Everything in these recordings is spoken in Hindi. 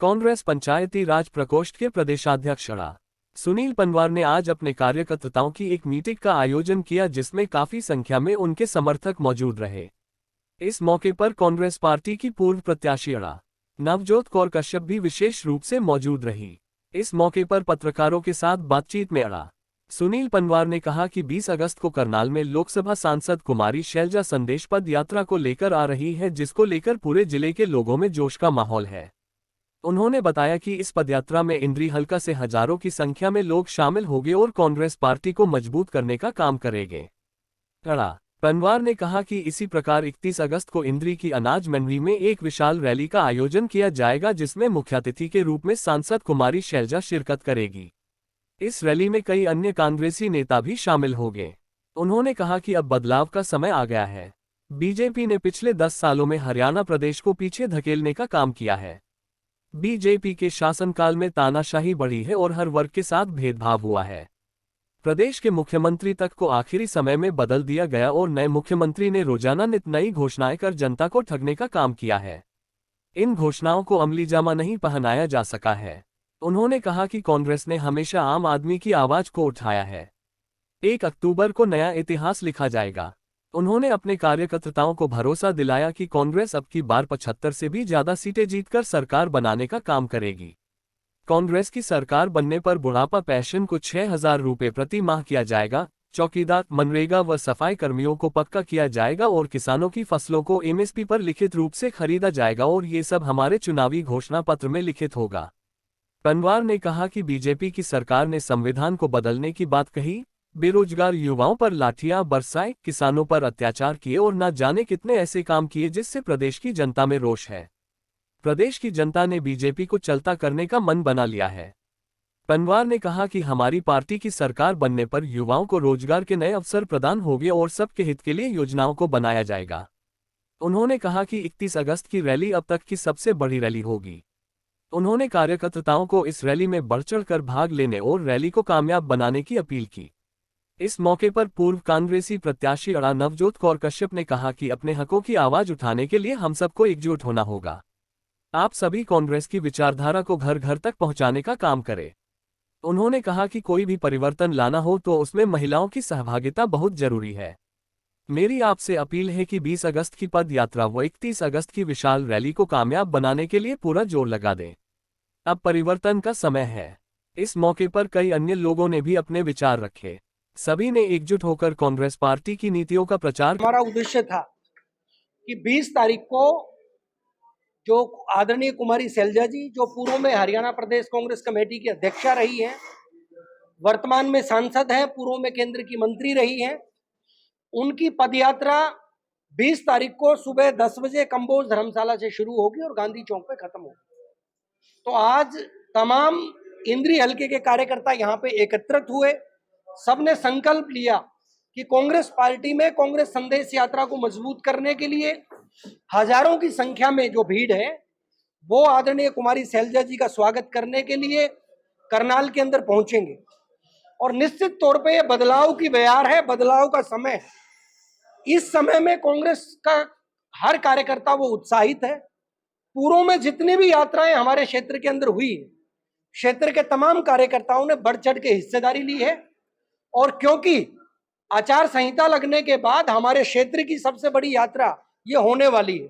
कांग्रेस पंचायती राज प्रकोष्ठ के प्रदेशाध्यक्ष अड़ा सुनील पंवार ने आज अपने कार्यकर्ताओं की एक मीटिंग का आयोजन किया, जिसमें काफी संख्या में उनके समर्थक मौजूद रहे। इस मौके पर कांग्रेस पार्टी की पूर्व प्रत्याशी अड़ा नवजोत कौर कश्यप भी विशेष रूप से मौजूद रही। इस मौके पर पत्रकारों के साथ बातचीत में अड़ा सुनील पंवार ने कहा कि 20 अगस्त को करनाल में लोकसभा सांसद कुमारी शैलजा संदेश पद यात्रा को लेकर आ रही है, जिसको लेकर पूरे जिले के लोगों में जोश का माहौल है। उन्होंने बताया कि इस पदयात्रा में इंद्री हल्का से हजारों की संख्या में लोग शामिल होंगे और कांग्रेस पार्टी को मजबूत करने का काम करेंगे। अड़ा पंवार ने कहा कि इसी प्रकार 31 अगस्त को इंद्री की अनाज मंडी में एक विशाल रैली का आयोजन किया जाएगा, जिसमें मुख्यातिथि के रूप में सांसद कुमारी शैलजा शिरकत करेगी। इस रैली में कई अन्य कांग्रेसी नेता भी शामिल होंगे। उन्होंने कहा कि अब बदलाव का समय आ गया है। बीजेपी ने पिछले 10 सालों में हरियाणा प्रदेश को पीछे धकेलने का काम किया है। बीजेपी के शासनकाल में तानाशाही बढ़ी है और हर वर्ग के साथ भेदभाव हुआ है। प्रदेश के मुख्यमंत्री तक को आखिरी समय में बदल दिया गया और नए मुख्यमंत्री ने रोजाना नित नई घोषणाएं कर जनता को ठगने का काम किया है। इन घोषणाओं को अमली जामा नहीं पहनाया जा सका है। उन्होंने कहा कि कांग्रेस ने हमेशा आम आदमी की आवाज को उठाया है। 1 अक्टूबर को नया इतिहास लिखा जाएगा। उन्होंने अपने कार्यकर्ताओं को भरोसा दिलाया कि कांग्रेस अब की बार 75 से भी ज्यादा सीटें जीतकर सरकार बनाने का काम करेगी। कांग्रेस की सरकार बनने पर बुढ़ापा पेंशन को 6,000 रुपये प्रति माह किया जाएगा, चौकीदार, मनरेगा व सफाई कर्मियों को पक्का किया जाएगा और किसानों की फसलों को एमएसपी पर लिखित रूप से खरीदा जाएगा और ये सब हमारे चुनावी घोषणा पत्र में लिखित होगा। पंवार ने कहा कि बीजेपी की सरकार ने संविधान को बदलने की बात कही, बेरोजगार युवाओं पर लाठियां बरसाए, किसानों पर अत्याचार किए और न जाने कितने ऐसे काम किए जिससे प्रदेश की जनता में रोष है। प्रदेश की जनता ने बीजेपी को चलता करने का मन बना लिया है। पंवार ने कहा कि हमारी पार्टी की सरकार बनने पर युवाओं को रोजगार के नए अवसर प्रदान होंगे और सबके हित के लिए योजनाओं को बनाया जाएगा। उन्होंने कहा कि 31 अगस्त की रैली अब तक की सबसे बड़ी रैली होगी। उन्होंने कार्यकर्ताओं को इस रैली में बढ़-चढ़ कर भाग लेने और रैली को कामयाब बनाने की अपील की। इस मौके पर पूर्व कांग्रेसी प्रत्याशी अड़ा नवजोत कौर कश्यप ने कहा कि अपने हकों की आवाज उठाने के लिए हम सबको एकजुट होना होगा। आप सभी कांग्रेस की विचारधारा को घर घर तक पहुंचाने का काम करें। उन्होंने कहा कि कोई भी परिवर्तन लाना हो तो उसमें महिलाओं की सहभागिता बहुत जरूरी है। मेरी आपसे अपील है कि 20 अगस्त की पद यात्रा व 31 अगस्त की विशाल रैली को कामयाब बनाने के लिए पूरा जोर लगा दें। अब परिवर्तन का समय है। इस मौके पर कई अन्य लोगों ने भी अपने विचार रखे। सभी ने एकजुट होकर कांग्रेस पार्टी की नीतियों का प्रचार। हमारा उद्देश्य था कि 20 तारीख को जो आदरणीय कुमारी शैलजा जी, जो पूर्व में हरियाणा प्रदेश कांग्रेस कमेटी की अध्यक्षा रही हैं, वर्तमान में सांसद हैं, पूर्व में केंद्र की मंत्री रही हैं, उनकी पदयात्रा 20 तारीख को सुबह 10 बजे कंबोज धर्मशाला से शुरू होगी और गांधी चौक पे खत्म होगी। तो आज तमाम इंद्री हल्के के कार्यकर्ता यहाँ पे एकत्रित हुए। सबने संकल्प लिया कि कांग्रेस पार्टी में कांग्रेस संदेश यात्रा को मजबूत करने के लिए हजारों की संख्या में जो भीड़ है वो आदरणीय कुमारी शैलजा जी का स्वागत करने के लिए करनाल के अंदर पहुंचेंगे। और निश्चित तौर पे ये बदलाव की बयार है, बदलाव का समय है। इस समय में कांग्रेस का हर कार्यकर्ता वो उत्साहित है। पूर्व में जितनी भी यात्राएं हमारे क्षेत्र के अंदर हुई, क्षेत्र के तमाम कार्यकर्ताओं ने बढ़ चढ़ के हिस्सेदारी ली है। और क्योंकि आचार संहिता लगने के बाद हमारे क्षेत्र की सबसे बड़ी यात्रा ये होने वाली है,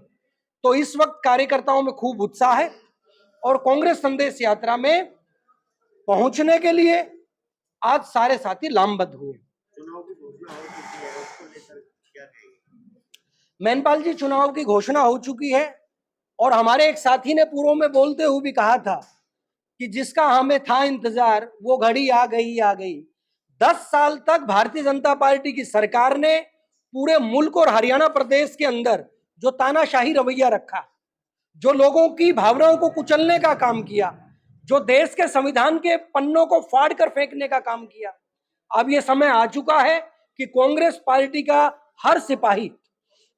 तो इस वक्त कार्यकर्ताओं में खूब उत्साह है और कांग्रेस संदेश यात्रा में पहुंचने के लिए आज सारे साथी लामबद्ध हुए। मैनपाल जी, चुनाव की घोषणा हो चुकी है और हमारे एक साथी ने पूर्व में बोलते हुए भी कहा था कि जिसका हमें था इंतजार वो घड़ी आ गई। 10 साल तक भारतीय जनता पार्टी की सरकार ने पूरे मुल्क और हरियाणा प्रदेश के अंदर जो तानाशाही रवैया रखा, जो लोगों की भावनाओं को कुचलने का काम किया, जो देश के संविधान के पन्नों को फाड़ कर फेंकने का काम किया, अब ये समय आ चुका है कि कांग्रेस पार्टी का हर सिपाही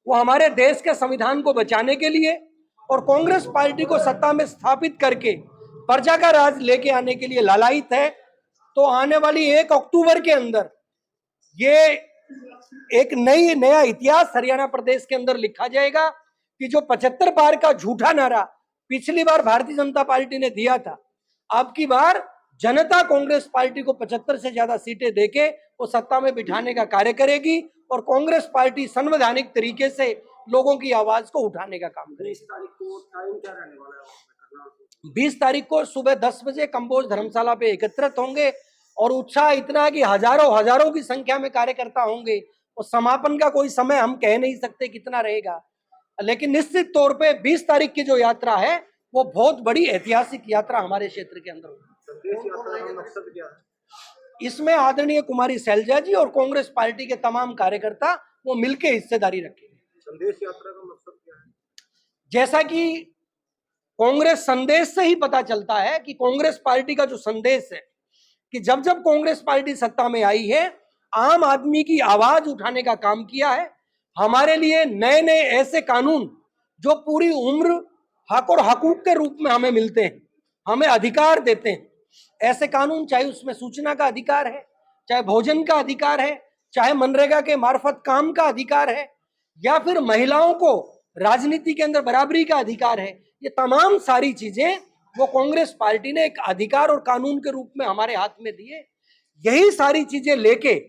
वो हमारे देश के संविधान को बचाने के लिए और कांग्रेस पार्टी को सत्ता में स्थापित करके प्रजा का राज लेके आने के लिए लालायित है। तो आने वाली 1 अक्टूबर के अंदर ये एक नया इतिहास हरियाणा प्रदेश के अंदर लिखा जाएगा कि जो 75 बार का झूठा नारा पिछली बार भारतीय जनता पार्टी ने दिया था, अब की बार जनता कांग्रेस पार्टी को 75 से ज्यादा सीटें देके वो सत्ता में बिठाने का कार्य करेगी और कांग्रेस पार्टी संवैधानिक तरीके से लोगों की आवाज को उठाने का काम करेगी। 20 तारीख को टाइम क्या रहने वाला है? 20 तारीख को सुबह 10 बजे कंबोज धर्मशाला पे एकत्रित होंगे और उत्साह इतना है कि हजारों की संख्या में कार्यकर्ता होंगे और समापन का कोई समय हम कह नहीं सकते कितना रहेगा, लेकिन निश्चित तौर पे 20 तारीख की जो यात्रा है वो बहुत बड़ी ऐतिहासिक यात्रा हमारे क्षेत्र के अंदर होगी। संदेश यात्रा का मकसद क्या है? इसमें आदरणीय कुमारी शैलजा जी और कांग्रेस पार्टी के तमाम कार्यकर्ता वो मिलकर हिस्सेदारी रखेंगे। संदेश यात्रा का मकसद क्या है? जैसा कि कांग्रेस संदेश से ही पता चलता है कि कांग्रेस पार्टी का जो संदेश है कि जब जब कांग्रेस पार्टी सत्ता में आई है, आम आदमी की आवाज उठाने का काम किया है। हमारे लिए नए नए ऐसे कानून जो पूरी उम्र हक और हकूक के रूप में हमें मिलते हैं, हमें अधिकार देते हैं, ऐसे कानून, चाहे उसमें सूचना का अधिकार है, चाहे भोजन का अधिकार है, चाहे मनरेगा के मार्फत काम का अधिकार है, या फिर महिलाओं को राजनीति के अंदर बराबरी का अधिकार है, ये तमाम सारी चीजें वो कांग्रेस पार्टी ने एक अधिकार और कानून के रूप में हमारे हाथ में दिए। यही सारी चीजें लेके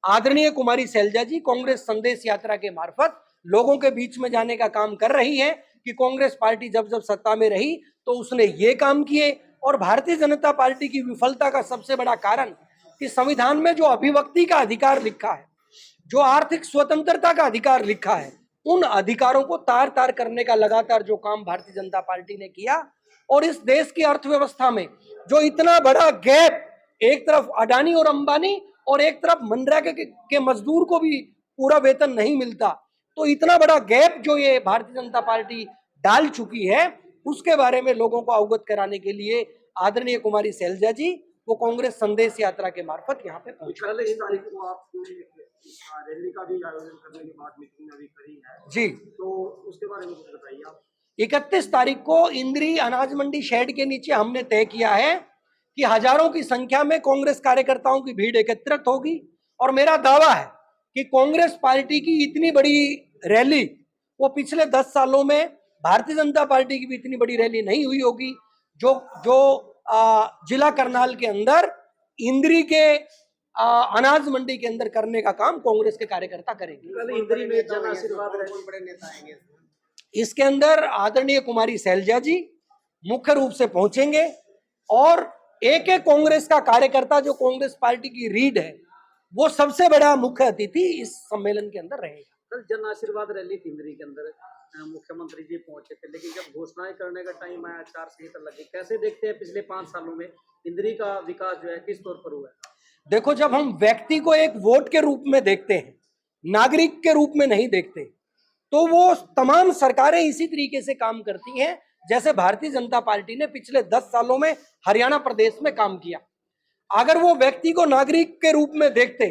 आदरणीय कुमारी शैलजा जी कांग्रेस संदेश यात्रा के मार्फत लोगों के बीच में जाने का काम कर रही है कि कांग्रेस पार्टी जब जब सत्ता में रही तो उसने ये काम किए। और भारतीय जनता पार्टी की विफलता का सबसे बड़ा कारण कि संविधान में जो अभिव्यक्ति का अधिकार लिखा है, जो आर्थिक स्वतंत्रता का अधिकार लिखा है, उन अधिकारों को तार तार करने का लगातार जो काम भारतीय जनता पार्टी ने किया और इस देश की अर्थव्यवस्था में जो इतना बड़ा गैप, एक तरफ अडानी और अंबानी और एक तरफ मनरेगा के मजदूर को भी पूरा वेतन नहीं मिलता, तो इतना बड़ा गैप जो ये भारतीय जनता पार्टी डाल चुकी है, उसके बारे में लोगों को अवगत कराने के लिए आदरणीय कुमारी शैलजा जी वो कांग्रेस संदेश यात्रा के मार्फत यहाँ पे पहुंचे। कल 21 तारीख को आपने रैली का भी आयोजन करने की बात मीटिंग में भी करी है जी, तो उसके बारे में कुछ बताइए आप। 31 तारीख को इंद्री अनाज मंडी शेड के नीचे हमने तय किया है कि हजारों की संख्या में कांग्रेस कार्यकर्ताओं की भीड़ एकत्रित होगी और मेरा दावा है कि कांग्रेस पार्टी की इतनी बड़ी रैली वो पिछले 10 सालों में भारतीय जनता पार्टी की भी इतनी बड़ी रैली नहीं हुई होगी। जो जिला करनाल के अंदर इंद्री के अनाज मंडी के अंदर करने का काम कांग्रेस के कार्यकर्ता करेंगे। कल इंद्री में जन आशीर्वाद रैली, बड़े नेता आएंगे इसके अंदर आदरणीय कुमारी शैलजा जी मुख्य रूप से पहुंचेंगे और एक एक कांग्रेस का कार्यकर्ता जो कांग्रेस पार्टी की रीढ़ है वो सबसे बड़ा मुख्य अतिथि इस सम्मेलन के अंदर रहेगा। कल जन आशीर्वाद रैली थी इंद्री के अंदर, मुख्यमंत्री जी पहुंचे थे, लेकिन जब घोषणाएं करने का टाइम आया आचार संहिता लगी, कैसे देखते हैं पिछले 5 सालों में इंद्री का विकास जो है किस तौर पर हुआ है? देखो, जब हम व्यक्ति को एक वोट के रूप में देखते हैं, नागरिक के रूप में नहीं देखते, तो वो तमाम सरकारें इसी तरीके से काम करती हैं जैसे भारतीय जनता पार्टी ने पिछले 10 सालों में हरियाणा प्रदेश में काम किया। अगर वो व्यक्ति को नागरिक के रूप में देखते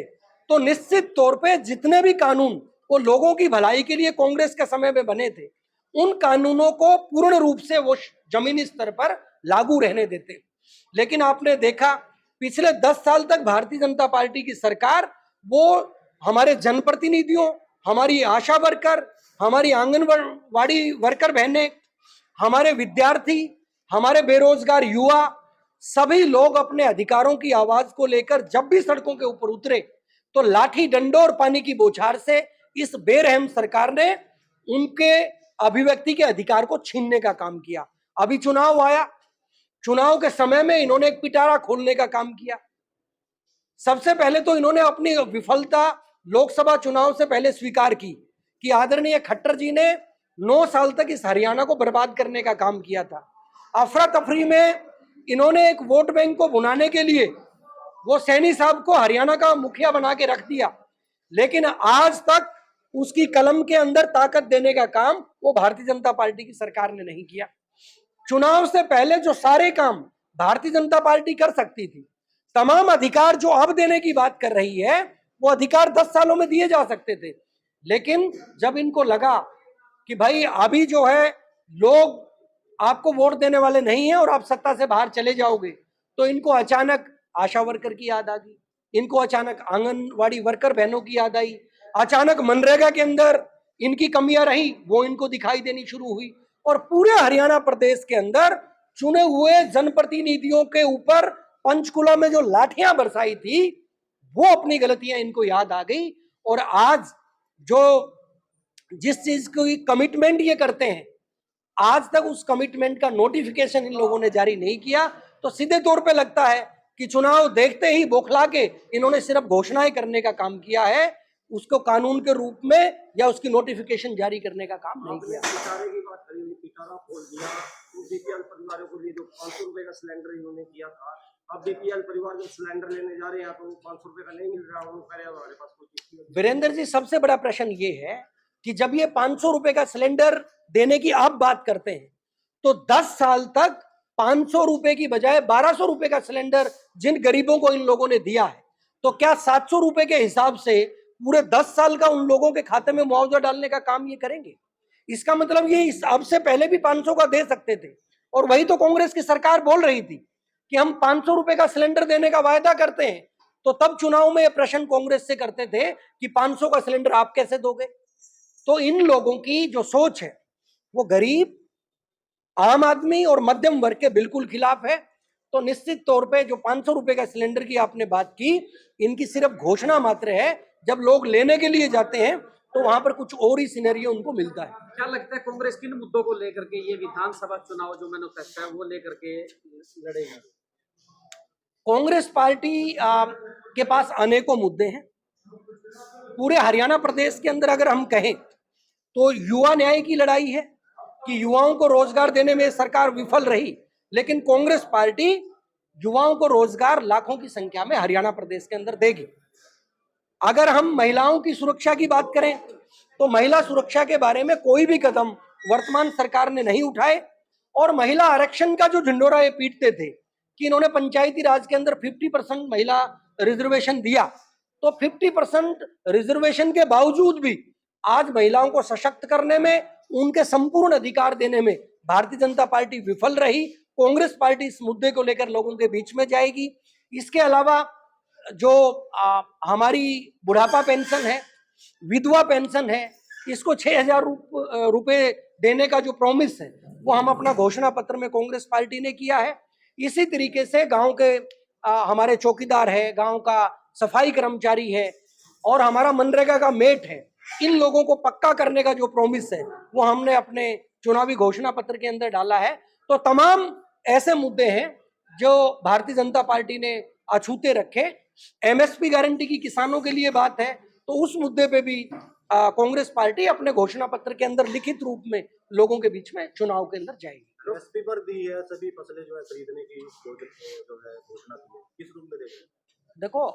तो निश्चित तौर पे जितने भी कानून वो लोगों की भलाई के लिए कांग्रेस के समय में बने थे, उन कानूनों को पूर्ण रूप से वो जमीनी स्तर पर लागू रहने देते। लेकिन आपने देखा पिछले 10 साल तक भारतीय जनता पार्टी की सरकार वो हमारे जनप्रतिनिधियों, हमारी आशा वर्कर, हमारी आंगनवाड़ी वर्कर बहनें, हमारे विद्यार्थी, हमारे बेरोजगार युवा, सभी लोग अपने अधिकारों की आवाज को लेकर जब भी सड़कों के ऊपर उतरे तो लाठी डंडों और पानी की बौछार से इस बेरहम सरकार ने उनके अभिव्यक्ति के अधिकार को छीनने का काम किया। अभी चुनाव आया, चुनाव के समय में इन्होंने एक पिटारा खोलने का काम किया। सबसे पहले तो इन्होंने अपनी विफलता लोकसभा चुनाव से पहले स्वीकार की कि आदरणीय खट्टर जी ने 9 साल तक इस हरियाणा को बर्बाद करने का काम किया था। अफरा तफरी में इन्होंने एक वोट बैंक को बुनाने के लिए वो सैनी साहब को हरियाणा का मुखिया बना के रख दिया, लेकिन आज तक उसकी कलम के अंदर ताकत देने का काम वो भारतीय जनता पार्टी की सरकार ने नहीं किया। चुनाव से पहले जो सारे काम भारतीय जनता पार्टी कर सकती थी, तमाम अधिकार जो अब देने की बात कर रही है, वो अधिकार 10 सालों में दिए जा सकते थे। लेकिन जब इनको लगा कि भाई अभी जो है लोग आपको वोट देने वाले नहीं हैं और आप सत्ता से बाहर चले जाओगे, तो इनको अचानक आशा वर्कर की याद आ गई, इनको अचानक आंगनवाड़ी वर्कर बहनों की याद आई, अचानक मनरेगा के अंदर इनकी कमियां रही वो इनको दिखाई देनी शुरू हुई और पूरे हरियाणा प्रदेश के अंदर चुने हुए जनप्रतिनिधियों के ऊपर पंचकुला में जो लाठियां बरसाई थी, वो अपनी गलतियां इनको याद आ गई। और आज जो जिस चीज की कमिटमेंट ये करते हैं, आज तक उस कमिटमेंट का नोटिफिकेशन इन लोगों ने जारी नहीं किया। तो सीधे तौर पे लगता है कि चुनाव देखते ही बौखला के इन्होंने सिर्फ घोषणाएं करने का काम किया है, उसको कानून के रूप में या उसकी नोटिफिकेशन जारी करने का काम नहीं किया। पिटारे की बात करी, पिटारा खोल दिया, तो बीपीएल परिवारों के लिए जो 500 रुपए का सिलेंडर इन्होंने किया था, अब बीपीएल परिवार जो सिलेंडर लेने जा रहे हैं तो 500 रुपए का नहीं मिल रहा, वो कह रहे हैं हमारे पास कोई। वीरेंद्र जी, सबसे बड़ा प्रश्न ये है कि जब ये 500 रुपए का सिलेंडर देने की आप बात करते हैं, तो 10 साल तक 500 रुपए की बजाय 1200 रुपए का सिलेंडर जिन गरीबों को इन लोगों ने दिया है, तो क्या 700 रुपए के हिसाब से पूरे 10 साल का उन लोगों के खाते में मुआवजा डालने का काम ये करेंगे? इसका मतलब ये अब से पहले भी 500 का दे सकते थे, और वही तो कांग्रेस की सरकार बोल रही थी कि हम 500 रुपए का सिलेंडर देने का वायदा करते हैं। तो तब चुनाव में ये प्रश्न कांग्रेस से करते थे कि 500 का सिलेंडर आप कैसे दोगे? तो इन लोगों की जो सोच है वो गरीब, आम आदमी और मध्यम वर्ग के बिल्कुल खिलाफ है। तो निश्चित तौर पे जो 500 रुपए का सिलेंडर की आपने बात की, इनकी सिर्फ घोषणा मात्र है। जब लोग लेने के लिए जाते हैं तो वहां पर कुछ और ही सिनेरियो उनको मिलता है। क्या लगता है कांग्रेस किन मुद्दों को लेकर के ये विधानसभा चुनाव जो मैनिफेस्टो है वो लेकर के लड़ेगी? कांग्रेस पार्टी के पास अनेकों मुद्दे हैं। पूरे हरियाणा प्रदेश के अंदर अगर हम कहें तो युवा न्याय की लड़ाई है कि युवाओं को रोजगार देने में सरकार विफल रही, लेकिन कांग्रेस पार्टी युवाओं को रोजगार लाखों की संख्या में हरियाणा प्रदेश के अंदर देगी। अगर हम महिलाओं की सुरक्षा की बात करें तो महिला सुरक्षा के बारे में कोई भी कदम वर्तमान सरकार ने नहीं उठाए, और महिला आरक्षण का जो झंडोरा ये पीटते थे कि इन्होंने पंचायती राज के अंदर 50% महिला रिजर्वेशन दिया, तो 50% रिजर्वेशन के बावजूद भी आज महिलाओं को सशक्त करने में, उनके संपूर्ण अधिकार देने में भारतीय जनता पार्टी विफल रही। कांग्रेस पार्टी इस मुद्दे को लेकर लोगों के बीच में जाएगी। इसके अलावा जो हमारी बुढ़ापा पेंशन है, विधवा पेंशन है, इसको 6,000 रुपए देने का जो प्रॉमिस है वो हम अपना घोषणा पत्र में कांग्रेस पार्टी ने किया है। इसी तरीके से गांव के हमारे चौकीदार है, गांव का सफाई कर्मचारी है और हमारा मनरेगा का मेट है, इन लोगों को पक्का करने का जो प्रॉमिस है वो हमने अपने चुनावी घोषणा पत्र के अंदर डाला है। तो तमाम ऐसे मुद्दे हैं जो भारतीय जनता पार्टी ने अछूते रखे। एमएसपी गारंटी की किसानों के लिए बात है तो उस मुद्दे पे भी कांग्रेस पार्टी अपने घोषणा पत्र के अंदर लिखित रूप में लोगों के बीच में चुनाव के अंदर जाएगी। एमएसपी पर दी है, सभी फसलें जो है खरीदने की जो है घोषणा की है, किस रूप में देख रहे हैं? देखो,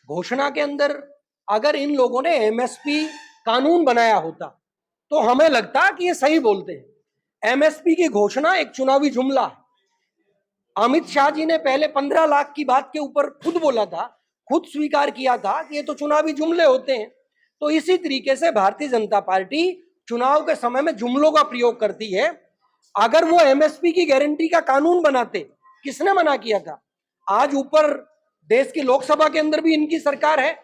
घोषणा के अंदर अगर इन लोगों ने एमएसपी कानून बनाया होता तो हमें लगता कि ये सही बोलते हैं। एमएसपी की घोषणा एक चुनावी जुमला है। अमित शाह जी ने पहले 15 लाख की बात के ऊपर खुद बोला था, खुद स्वीकार किया था कि ये तो चुनावी जुमले होते हैं। तो इसी तरीके से भारतीय जनता पार्टी चुनाव के समय में जुमलों का प्रयोग करती है। अगर वो एमएसपी की गारंटी का कानून बनाते, किसने मना किया था? आज ऊपर देश की लोकसभा के अंदर भी इनकी सरकार है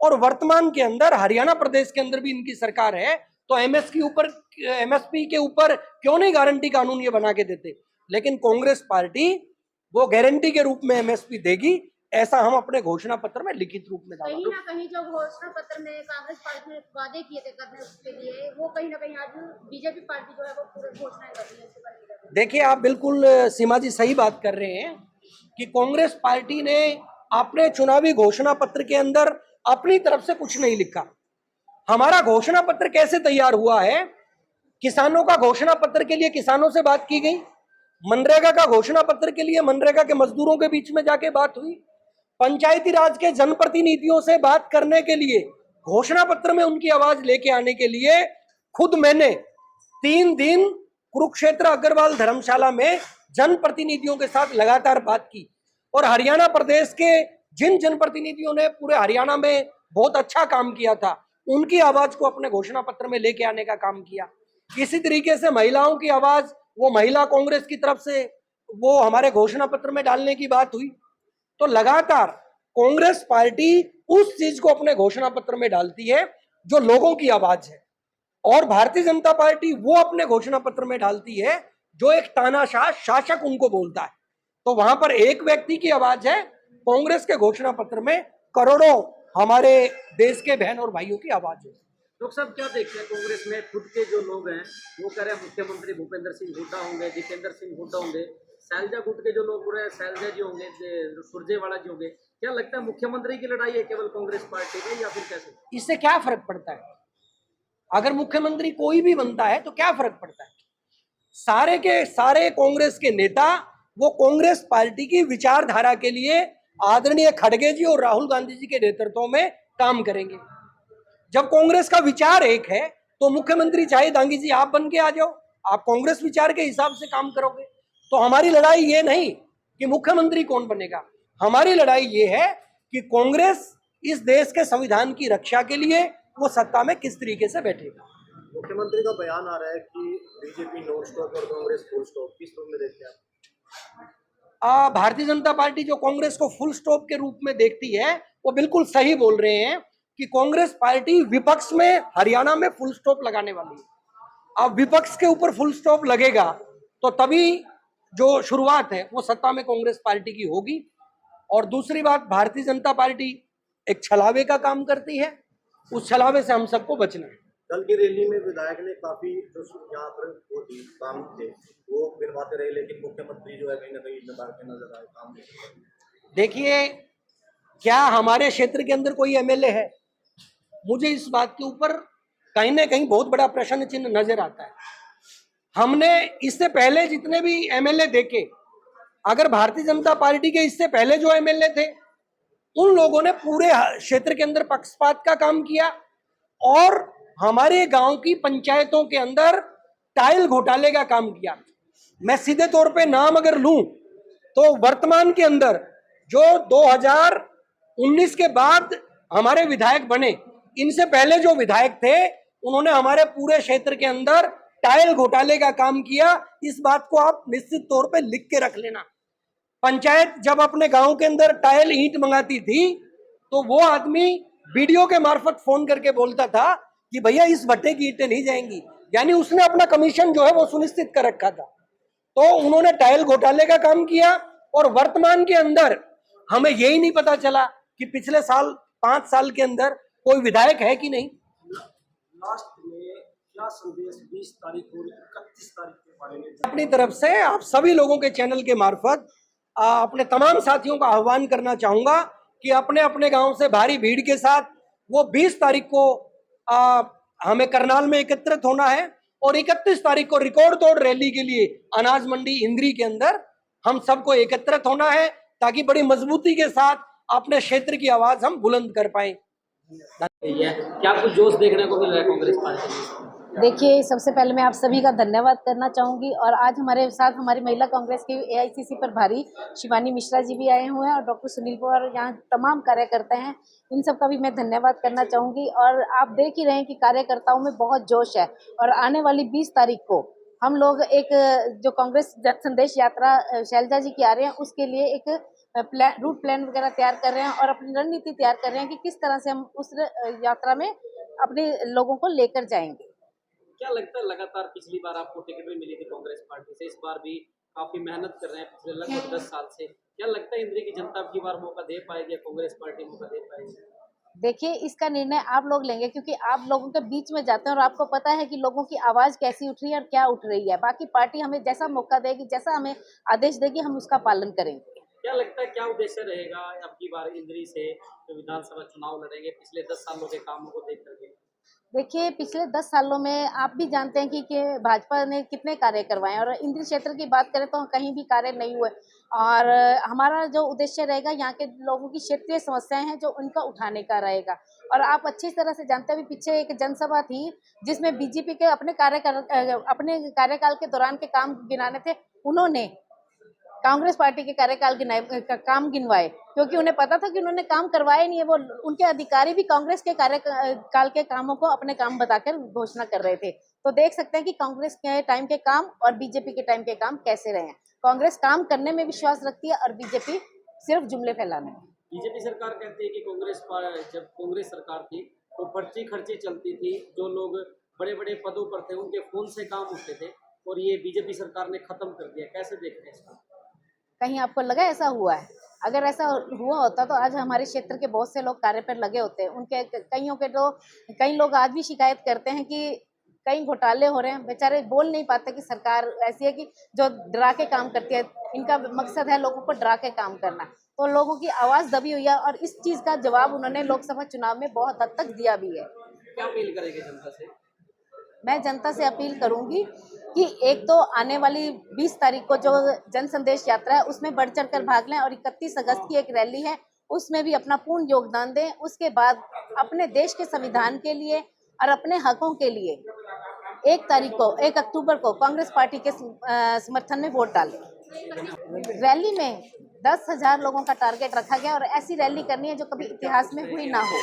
और वर्तमान के अंदर हरियाणा प्रदेश के अंदर भी इनकी सरकार है। तो एमएसपी के ऊपर क्यों नहीं गारंटी कानून ये बना के देते? लेकिन कांग्रेस पार्टी वो गारंटी के रूप में एमएसपी देगी, ऐसा हम अपने घोषणा पत्र में लिखित रूप में कहीं ना कहीं जो घोषणा पत्र में कांग्रेस पार्टी ने वादे किए थे करने उसके लिए, वो कहीं ना कहीं आज बीजेपी पार्टी जो है वो पूरे घोषणाएं कर रही है। देखिए, आप बिल्कुल सीमा जी सही बात कर रहे हैं कि कांग्रेस पार्टी ने अपने चुनावी घोषणा पत्र के अंदर अपनी तरफ से कुछ नहीं लिखा। हमारा घोषणा पत्र कैसे तैयार हुआ है? किसानों का घोषणा पत्र के लिए किसानों से बात की गई, मनरेगा का घोषणा पत्र के लिए मनरेगा के मजदूरों के बीच में जाके बात हुई, पंचायती राज के जनप्रतिनिधियों से बात करने के लिए, घोषणा पत्र में उनकी आवाज लेके आने के लिए खुद मैंने 3 दिन कुरुक्षेत्र अग्रवाल धर्मशाला में जनप्रतिनिधियों के साथ लगातार बात की। और हरियाणा प्रदेश के जिन जनप्रतिनिधियों ने पूरे हरियाणा में बहुत अच्छा काम किया था, उनकी आवाज को अपने घोषणा पत्र में लेके आने का काम किया। इसी तरीके से महिलाओं की आवाज वो महिला कांग्रेस की तरफ से वो हमारे घोषणा पत्र में डालने की बात हुई। तो लगातार कांग्रेस पार्टी उस चीज को अपने घोषणा पत्र में डालती है जो लोगों की आवाज है। और भारतीय जनता पार्टी वो अपने घोषणा पत्र में डालती है जो एक तानाशाह शासक उनको बोलता है। तो वहां पर एक व्यक्ति की आवाज है, कांग्रेस के घोषणा पत्र में करोड़ों हमारे देश के बहन और भाइयों की आवाज है। डॉक्टर साहब क्या देखते हैं कांग्रेस में खुद के जो लोग हैं वो कह रहे हैं मुख्यमंत्री भूपेंद्र सिंह हुड्डा होंगे, दीपेंद्र सिंह हुड्डा होंगे, शैलजा गुट के जो लोग बोल रहे हैं शैलजा जी होंगे, सुरजेवाला जी होंगे। क्या लगता है मुख्यमंत्री की लड़ाई है केवल कांग्रेस पार्टी में या फिर कैसे? इससे क्या फर्क पड़ता है? अगर मुख्यमंत्री कोई भी बनता है तो क्या फर्क पड़ता है? सारे के सारे कांग्रेस के नेता वो कांग्रेस पार्टी की विचारधारा के लिए आदरणीय खड़गे जी और राहुल गांधी जी के नेतृत्व में काम करेंगे। जब कांग्रेस का विचार एक है तो मुख्यमंत्री चाहे दांगी जी आप बन के आ जाओ, आप कांग्रेस विचार के हिसाब से काम करोगे। तो हमारी लड़ाई ये नहीं कि मुख्यमंत्री कौन बनेगा, हमारी लड़ाई ये है कि कांग्रेस इस देश के संविधान की रक्षा के लिए वो सत्ता में किस तरीके से बैठेगा। मुख्यमंत्री का बयान आ रहा है कि बीजेपी नॉन स्टॉप और कांग्रेस फुल स्टॉप, किस रूप में देखते हैं आप? भारतीय जनता पार्टी जो कांग्रेस को फुल स्टॉप के रूप में देखती है वो बिल्कुल सही बोल रहे हैं कि कांग्रेस पार्टी विपक्ष में हरियाणा में फुल स्टॉप लगाने वाली है। अब विपक्ष के ऊपर फुल स्टॉप लगेगा तो तभी जो शुरुआत है वो सत्ता में कांग्रेस पार्टी की होगी। और दूसरी बात, भारतीय जनता पार्टी एक छलावे का काम करती है, उस छलावे से हम सबको बचना है। कल की रैली में विधायक ने काफी जो यहाँ पर वो थी काम थे वो गिनवाते रहे, लेकिन मुख्यमंत्री जो है कहीं ना कहीं नजर नजर आए काम नहीं। देखिए, क्या हमारे क्षेत्र के अंदर कोई एमएलए है? मुझे इस बात के ऊपर कहीं ना कहीं बहुत बड़ा प्रश्न चिन्ह नजर आता है। हमने इससे पहले जितने भी एमएलए देखे, अगर भारतीय जनता पार्टी के इससे पहले जो एमएलए थे उन लोगों ने पूरे क्षेत्र के अंदर पक्षपात का काम किया और हमारे गांव की पंचायतों के अंदर टाइल घोटाले का काम किया। मैं सीधे तौर पे नाम अगर लूं तो वर्तमान के अंदर जो 2019 के बाद हमारे विधायक बने, इनसे पहले जो विधायक थे उन्होंने हमारे पूरे क्षेत्र के अंदर टाइल घोटाले का काम किया। इस बात को आप निश्चित तौर पे लिख के रख लेना। पंचायत जब अपने गांव के अंदर टाइल ईंट मंगाती थी तो वो आदमी वीडियो के मार्फत फोन करके बोलता था कि भैया इस भट्टे की ईंटें नहीं जाएंगी, यानी उसने अपना कमीशन जो है वो सुनिश्चित कर रखा था। तो उन्होंने टाइल घोटाले का काम किया और वर्तमान के अंदर हमें यही नहीं पता चला कि पिछले साल 5 साल के अंदर कोई विधायक है कि नहीं। लास्ट में क्या संदेश 20 तारीख और 31 तारीख के बारे में अपनी तरफ से आप सभी लोगों के चैनल के मार्फत अपने तमाम साथियों का आह्वान करना चाहूंगा कि अपने अपने गांव से भारी भीड़ के साथ वो 20 तारीख को हमें करनाल में एकत्रित होना है और 31 तारीख को रिकॉर्ड तोड़ रैली के लिए अनाज मंडी इंद्री के अंदर हम सबको एकत्रित होना है ताकि बड़ी मजबूती के साथ अपने क्षेत्र की आवाज हम बुलंद कर पाए। क्या कुछ जोश देखने को मिल रहा है कांग्रेस पार्टी में? देखिए, सबसे पहले मैं आप सभी का धन्यवाद करना चाहूँगी और आज हमारे साथ हमारी महिला कांग्रेस की एआईसीसी प्रभारी शिवानी मिश्रा जी भी आए हुए हैं और डॉक्टर सुनील पवार, यहाँ तमाम कार्यकर्ता हैं, इन सब का भी मैं धन्यवाद करना चाहूँगी। और आप देख ही रहे हैं कि कार्यकर्ताओं में बहुत जोश है और आने वाली 20 तारीख को हम लोग एक जो कांग्रेस जन संदेश यात्रा शैलजा जी की आ रहे हैं उसके लिए एक रूट प्लान वगैरह तैयार कर रहे हैं और अपनी रणनीति तैयार कर रहे हैं कि किस तरह से हम उस यात्रा में अपने लोगों को लेकर जाएंगे। क्या लगता है, लगातार पिछली बार आपको टिकट भी मिली थी कांग्रेस पार्टी से, इस बार भी काफी मेहनत कर रहे हैं पिछले लगभग 10 साल से, क्या लगता है इंद्री की जनता अब की बार मौका दे पाएगी या कांग्रेस पार्टी मौका दे पाएगी? देखिए, इसका निर्णय आप लोग लेंगे क्योंकि आप लोगों के बीच में जाते हैं और आपको पता है कि लोगों की आवाज कैसी उठ रही है और क्या उठ रही है। बाकी पार्टी हमें जैसा मौका देगी, जैसा हमें आदेश देगी, हम उसका पालन करेंगे। क्या लगता है क्या उद्देश्य रहेगा अब की बार इंद्री से जो विधानसभा चुनाव लड़ेंगे पिछले 10 सालों के कामों को देख करके? देखिए, पिछले 10 सालों में आप भी जानते हैं कि भाजपा ने कितने कार्य करवाए और इंद्री क्षेत्र की बात करें तो कहीं भी कार्य नहीं हुए और हमारा जो उद्देश्य रहेगा यहाँ के लोगों की क्षेत्रीय समस्याएं हैं जो उनका उठाने का रहेगा। और आप अच्छी तरह से जानते हैं, पीछे एक जनसभा थी जिसमें बीजेपी के अपने कार्यकाल के दौरान के काम गिनाने थे, उन्होंने कांग्रेस पार्टी के कार्यकाल काम गिनवाए क्योंकि उन्हें पता था कि उन्होंने काम करवाए नहीं है। वो उनके अधिकारी भी कांग्रेस के कार्यकाल के कामों को अपने काम बताकर घोषणा कर रहे थे। तो देख सकते हैं कि कांग्रेस के टाइम के काम और बीजेपी के टाइम के काम कैसे रहे हैं। कांग्रेस काम करने में विश्वास रखती है और बीजेपी सिर्फ जुमले फैलाने में। बीजेपी सरकार कहती है कि जब कांग्रेस सरकार थी तो पर्ची खर्ची चलती थी, जो लोग बड़े बड़े पदों पर थे, उनके फोन से काम उठते थे और ये बीजेपी सरकार ने खत्म कर दिया। कैसे देखते हैं इसको? कहीं आपको लगा ऐसा हुआ है? अगर ऐसा हुआ होता तो आज हमारे क्षेत्र के बहुत से लोग कार्य पर लगे होते। उनके कईयों के तो कई लोग आज भी शिकायत करते हैं कि कई घोटाले हो रहे हैं, बेचारे बोल नहीं पाते कि सरकार ऐसी है कि जो डरा के काम करती है। इनका मकसद है लोगों को डरा के काम करना, तो लोगों की आवाज दबी हुई है और इस चीज का जवाब उन्होंने लोकसभा चुनाव में बहुत हद तक दिया भी है। क्या अपील करेंगे जनता से? मैं जनता से अपील करूंगी कि एक तो आने वाली 20 तारीख को जो जन संदेश यात्रा है उसमें बढ़ चढ़कर भाग लें और 31 अगस्त की एक रैली है उसमें भी अपना पूर्ण योगदान दें। उसके बाद अपने देश के संविधान के लिए और अपने हकों के लिए 1 अक्टूबर को कांग्रेस पार्टी के समर्थन में वोट डालें। रैली में 10,000 लोगों का टारगेट रखा गया और ऐसी रैली करनी है जो कभी इतिहास में हुई ना हो।